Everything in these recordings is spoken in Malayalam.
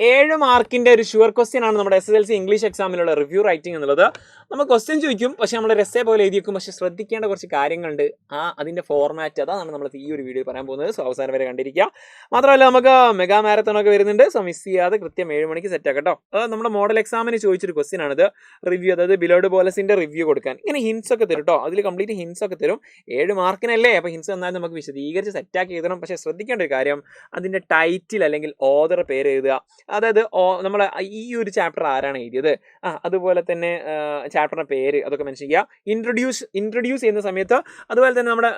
7 മാർക്കിന്റെ ഒരു ഷുവർ ക്വസ്റ്റ്യൻ ആണ് നമ്മുടെ SSLC ഇംഗ്ലീഷ് എക്സാമിലുള്ള റിവ്യൂ റൈറ്റിംഗ് എന്നുള്ളത്. നമ്മൾ ക്വസ്റ്റ്യൻ ചോദിക്കും, പക്ഷെ നമ്മൾ എസ്സേ പോലെ എഴുതി വെക്കും. പക്ഷെ ശ്രദ്ധിക്കേണ്ട കുറച്ച് കാര്യങ്ങളുണ്ട്. അതിന്റെ ഫോർമാറ്റ് അതാണ് നമ്മൾ ഈ ഒരു വീഡിയോ പറയാൻ പോകുന്നത്. സോ അവസാനം വരെ കണ്ടിരിക്കുക. മാത്രമല്ല നമുക്ക് മെഗാ മാരത്തോൺ ഒക്കെ വരുന്നുണ്ട്. സോ മിസ് ചെയ്യാതെ കൃത്യം 7 മണിക്ക് സെറ്റ് ആക്കട്ടോ. അത് നമ്മുടെ മോഡൽ എക്സാമിന് ചോദിച്ചൊരു ക്വസ്റ്റ്യൻ ആണിത്. റിവ്യൂ, അതായത് ബിലോഡ് പോലസിന്റെ റിവ്യൂ കൊടുക്കാൻ ഇങ്ങനെ ഹിൻസ് ഒക്കെ തരും കേട്ടോ. അതിൽ കംപ്ലീറ്റ് ഹിൻസ് ഒക്കെ തരും. 7 മാർക്കിനല്ലേ, അപ്പോൾ ഹിൻസ് തന്നാൽ നമുക്ക് വിശദീകരിച്ച് സെറ്റാക്കി എഴുതണം. പക്ഷെ ശ്രദ്ധിക്കേണ്ട ഒരു കാര്യം, അതിന്റെ ടൈറ്റിൽ അല്ലെങ്കിൽ ഓതർ പേര് എഴുതുക. അതായത് നമ്മൾ ഈ ഒരു ചാപ്റ്റർ ആരാണ് എഴുതിയത്, അതുപോലെ തന്നെ ചാപ്റ്ററിന്റെ പേര് അതൊക്കെ മെൻഷൻ ചെയ്യുക. ഇൻട്രൊഡ്യൂസ് ചെയ്യുന്ന സമയത്ത് അതുപോലെ തന്നെ നമ്മുടെ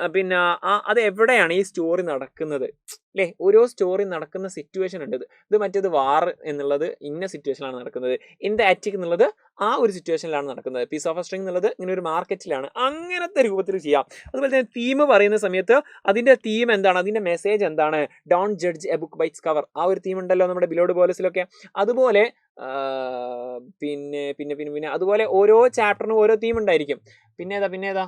അത് എവിടെയാണ് ഈ സ്റ്റോറി നടക്കുന്നത് അല്ലേ. ഓരോ സ്റ്റോറി നടക്കുന്ന സിറ്റുവേഷൻ ഉണ്ട്. ഇത് മറ്റേത് വാർ എന്നുള്ളത് ഇന്ന സിറ്റുവേഷനിലാണ് നടക്കുന്നത്. ഇൻ ദ അറ്റിക് എന്നുള്ളത് ആ ഒരു സിറ്റുവേഷനിലാണ് നടക്കുന്നത്. പീസ് ഓഫ് എ സ്ട്രിങ് എന്നുള്ളത് ഇങ്ങനെ ഒരു മാർക്കറ്റിലാണ്. അങ്ങനത്തെ രൂപത്തിൽ ചെയ്യാം. അതുപോലെ തന്നെ തീം പറയുന്ന സമയത്ത് അതിന്റെ തീം എന്താണ്, അതിന്റെ മെസ്സേജ് എന്താണ്, don't judge a book by its cover, ആ ഒരു തീം ഉണ്ടല്ലോ നമ്മുടെ ബിലോഡ് പോലസിലൊക്കെ. അതുപോലെ പിന്നെ അതുപോലെ ഓരോ ചാപ്റ്ററിനും ഓരോ തീം ഉണ്ടായിരിക്കും. പിന്നെ ഏതാ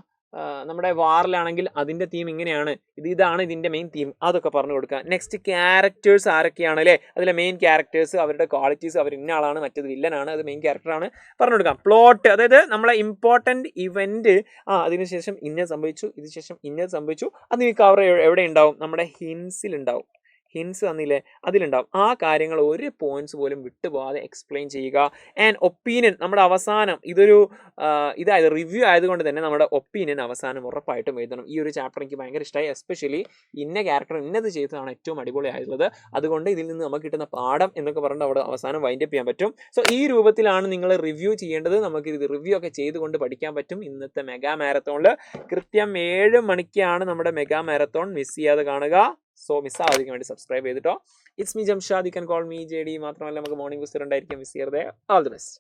നമ്മുടെ വാറിലാണെങ്കിൽ അതിന്റെ തീം ഇങ്ങനെയാണ്, ഇതാണ് ഇതിന്റെ മെയിൻ തീം, അതൊക്കെ പറഞ്ഞു കൊടുക്കുക. നെക്സ്റ്റ് ക്യാരക്ടേഴ്സ് ആരൊക്കെയാണ് അല്ലേ, അതിലെ മെയിൻ ക്യാരക്ടേഴ്സ്, അവരുടെ ക്വാളിറ്റീസ്, അവർ ഇന്ന ആളാണ്, മറ്റേത് വില്ലനാണ്, അത് മെയിൻ ക്യാരക്ടറാണ്, പറഞ്ഞു കൊടുക്കാം. പ്ലോട്ട്, അതായത് നമ്മളെ ഇമ്പോർട്ടൻറ്റ് ഇവന്റ്, അതിനുശേഷം ഇന്നത് സംഭവിച്ചു, ഇതിനുശേഷം ഇന്നത് സംഭവിച്ചു, അത് ഈ കവർ എവിടെ ഉണ്ടാവും, നമ്മുടെ ഹിൻസിൽ ഉണ്ടാവും. ഹിൻസ് തന്നില്ലേ, അതിലുണ്ടാവും. ആ കാര്യങ്ങൾ ഒരു പോയിന്റ്സ് പോലും വിട്ടുപോകാതെ എക്സ്പ്ലെയിൻ ചെയ്യുക. ആൻഡ് ഒപ്പീനിയൻ, നമ്മുടെ അവസാനം ഇതായത് റിവ്യൂ ആയതുകൊണ്ട് തന്നെ നമ്മുടെ ഒപ്പീനിയൻ അവസാനം ഉറപ്പായിട്ടും എഴുതണം. ഈ ഒരു ചാപ്റ്റർ എനിക്ക് ഭയങ്കര ഇഷ്ടമായി. എസ്പെഷ്യലി ഇന്ന ക്യാരക്ടർ ഇന്നത് ചെയ്തതാണ് ഏറ്റവും അടിപൊളിയായിട്ടുള്ളത്. അതുകൊണ്ട് ഇതിൽ നിന്ന് നമുക്ക് കിട്ടുന്ന പാഠം എന്നൊക്കെ പറഞ്ഞിട്ട് അവിടെ അവസാനം വൈൻഡ് അപ്പ് ചെയ്യാൻ പറ്റും. സോ ഈ രൂപത്തിലാണ് നിങ്ങൾ റിവ്യൂ ചെയ്യേണ്ടത്. നമുക്ക് ഇത് റിവ്യൂ ഒക്കെ ചെയ്തുകൊണ്ട് പഠിക്കാൻ പറ്റും. ഇന്നത്തെ മെഗാ മാരത്തോണിൽ കൃത്യം 7 മണിക്കാണ് നമ്മുടെ മെഗാ മാരത്തോൺ. മിസ് ചെയ്യാതെ കാണുക. സോ മിസ്സാവാതിരിക്കാൻ വേണ്ടി സബ്സ്ക്രൈബ് ചെയ്തിട്ടോ. It's me Jamshad, you can call me JD. മാത്രമല്ല നമുക്ക് മോർണിംഗ് ബൂസ്റ്റർ ഉണ്ടായിരിക്കും. മിസ് ചെയ്യരുത്. All the best.